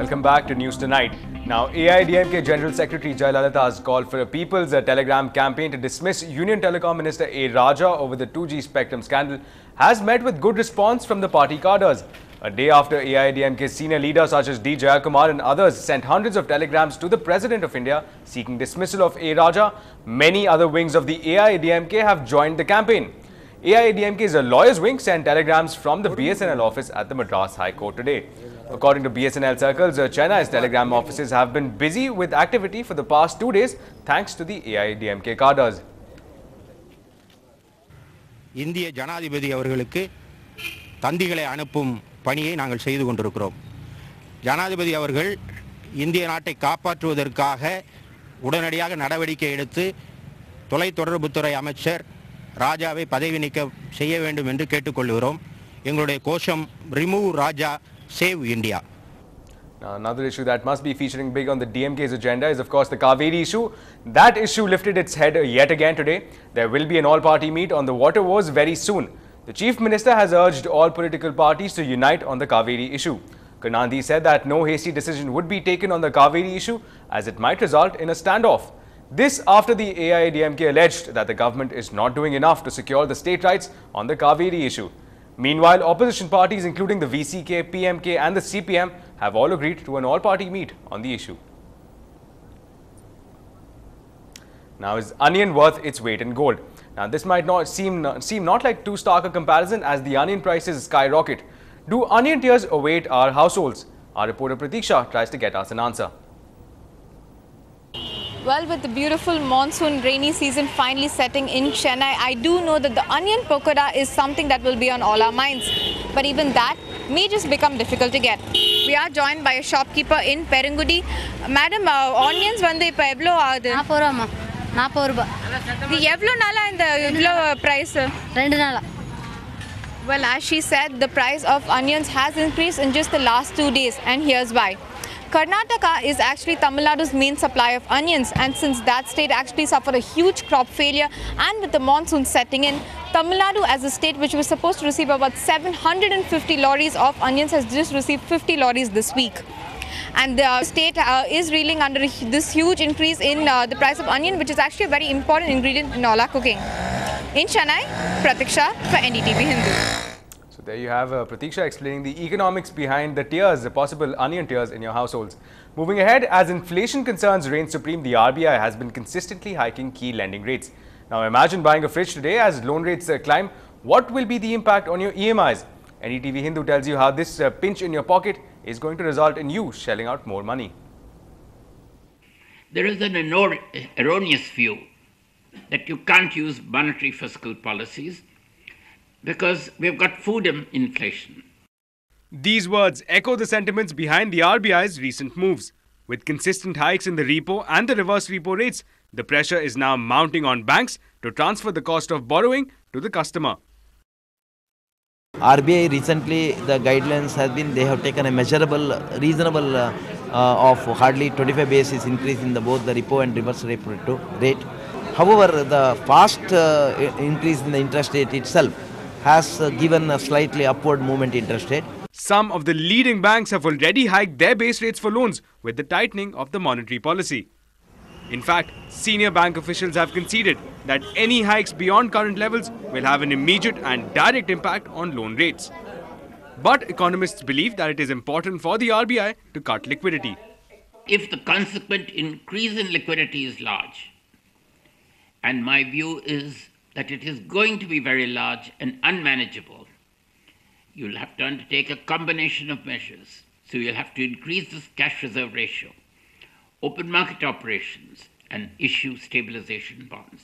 Welcome back to News Tonight. Now, AIADMK General Secretary Jayalalitha has called for a People's Telegram campaign to dismiss Union Telecom Minister A. Raja over the 2G spectrum scandal has met with good response from the party cadres. A day after AIADMK's senior leaders such as D. Jayakumar and others sent hundreds of telegrams to the President of India seeking dismissal of A. Raja, many other wings of the AIADMK have joined the campaign. AIADMK's lawyers wing sent telegrams from the BSNL office at the Madras High Court today. According to BSNL circles, Chennai's telegram offices have been busy with activity for the past 2 days thanks to the AIADMK cadres. இந்திய ஜனாதிபதி அவர்களுக்கு தந்திகளை அனுப்பும் பணியை நாங்கள் செய்து கொண்டிருக்கிறோம். ஜனாதிபதி அவர்கள் இந்திய நாட்டை காப்பாற்றுவதற்காக உடனடியாக நடவடிக்கை எடுத்து தொலைத்தொடர்புத்துறை அமைச்சர் ராஜாவை பதவி நீக்கம் செய்ய வேண்டும் என்று கேட்டுக்கொள்கிறோம். எங்களுடைய கோஷம் remove Raja save India. Now, another issue that must be featuring big on the DMK's agenda is of course the Kaveri issue. That issue lifted its head yet again today. There will be an all-party meet on the water wars very soon. The Chief Minister has urged all political parties to unite on the Kaveri issue. Karnandi said that no hasty decision would be taken on the Kaveri issue as it might result in a standoff. This after the AIADMK alleged that the government is not doing enough to secure the state rights on the Kaveri issue. Meanwhile, opposition parties including the VCK, PMK and the CPM have all agreed to an all-party meet on the issue. Now, is onion worth its weight in gold? Now, this might not seem not like too stark a comparison as the onion prices skyrocket. Do onion tears await our households? Our reporter Pratiksha tries to get us an answer. Well, with the beautiful monsoon rainy season finally setting in Chennai, I do know that the onion pakoda is something that will be on all our minds. But even that may just become difficult to get. We are joined by a shopkeeper in Perungudi. Madam, onions வந்து இப்ப எவ்வளவு ஆகுது? 40 ரூபாய்மா. 40 ரூபாய். இது எவ்வளவு நாளா இந்த இவ்ளோ பிரைஸ்? 2 நாளா. Well, as she said, the price of onions has increased in just the last 2 days, and here's why. Karnataka is actually Tamil Nadu's main supply of onions, and since that state actually suffered a huge crop failure and with the monsoon setting in, Tamil Nadu as a state which was supposed to receive about 750 lorries of onions has just received 50 lorries this week. And the state is reeling under this huge increase in the price of onion, which is actually a very important ingredient in all our cooking. In Chennai, Pratiksha for NDTV Hindu. So there you have Pratiksha explaining the economics behind the tiers, the possible onion tiers in your households. Moving ahead, as inflation concerns reign supreme, the RBI has been consistently hiking key lending rates. Now imagine buying a fridge today as loan rates climb. What will be the impact on your EMIs? NDTV Hindu tells you how this pinch in your pocket is going to result in you shelling out more money. There is an erroneous view that you can't use monetary fiscal policies because we've got food inflation. These words echo the sentiments behind the RBI's recent moves. With consistent hikes in the repo and the reverse repo rates, the pressure is now mounting on banks to transfer the cost of borrowing to the customer. RBI recently, the guidelines has been, they have taken a measurable, reasonable of hardly 25 basis increase in both the repo and reverse repo rate. However, the fast increase in the interest rate itself has given a slightly upward movement interest rate. Some of the leading banks have already hiked their base rates for loans with the tightening of the monetary policy. In fact, senior bank officials have conceded that any hikes beyond current levels will have an immediate and direct impact on loan rates. But economists believe that it is important for the RBI to cut liquidity. If the consequent increase in liquidity is large, and my view is that it is going to be very large and unmanageable, you'll have to undertake a combination of measures. So you'll have to increase this cash reserve ratio, open market operations, and issue stabilization bonds.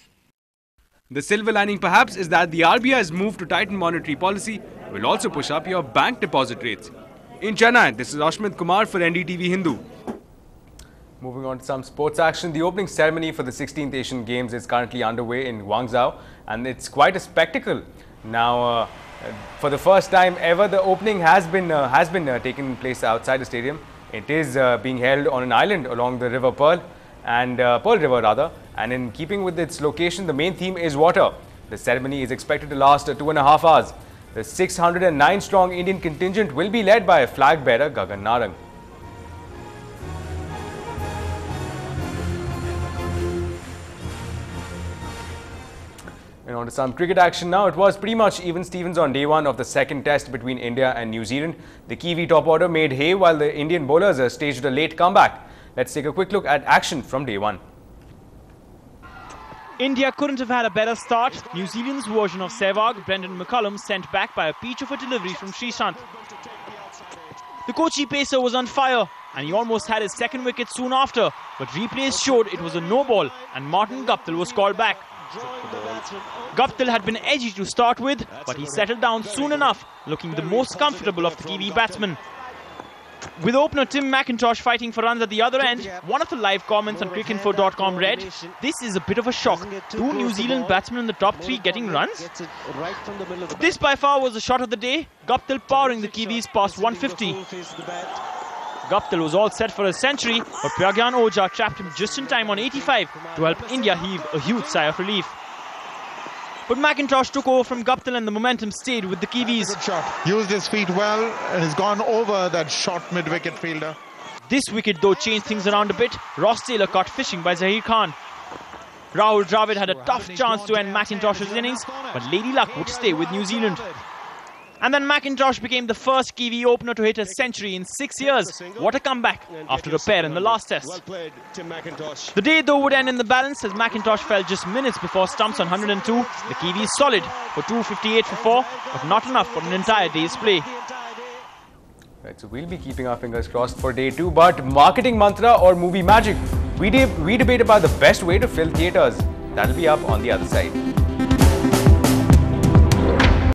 The silver lining perhaps is that the RBI's move to tighten monetary policy will also push up your bank deposit rates. In Chennai, this is Ashmit Kumar for NDTV Hindu. Moving on to some sports action, the opening ceremony for the 16th Asian Games is currently underway in Guangzhou, and it's quite a spectacle. Now, for the first time ever, the opening has been taking place outside the stadium. It is being held on an island along the River Pearl, and Pearl River rather. And in keeping with its location, the main theme is water. The ceremony is expected to last 2.5 hours. The 609-strong Indian contingent will be led by flag bearer Gagan Narang. On to some cricket action now. It was pretty much even Stevens on day one of the second test between India and New Zealand. The Kiwi top order made hay while the Indian bowlers staged a late comeback. Let's take a quick look at action from day one. India couldn't have had a better start. New Zealand's version of Sehwag, Brendan McCullum, sent back by a peach of a delivery from Srishant. The Kochi pacer was on fire and he almost had his second wicket soon after, but replays showed it was a no ball and Martin Guptill was called back. Guptill had been edgy to start with, but he settled down soon enough, looking the most comfortable of the Kiwi batsmen. With opener Tim McIntosh fighting for runs at the other end, one of the live comments on cricinfo.com read, "This is a bit of a shock. Two New Zealand batsmen in the top three getting runs?" This by far was the shot of the day, Guptill powering the Kiwis past 150. Guptill was all set for a century, but Pragyan Ojha trapped him just in time on 85 to help India heave a huge sigh of relief. But McIntosh took over from Guptill and the momentum stayed with the Kiwis. Good shot. Used his feet well and has gone over that short mid-wicket fielder. This wicket though changed things around a bit. Ross Taylor caught fishing by Zaheer Khan. Rahul Dravid had a tough chance to end McIntosh's innings, but Lady Luck would stay with New Zealand. And then McIntosh became the first Kiwi opener to hit a century in 6 years. What a comeback after a pair in the last test. The day though would end in the balance as McIntosh fell just minutes before stumps on 102. The Kiwis solid for 258 for 4, but not enough for an entire day's play. Right, so we'll be keeping our fingers crossed for day two. But marketing mantra or movie magic? We debate about the best way to fill theatres. That'll be up on the other side.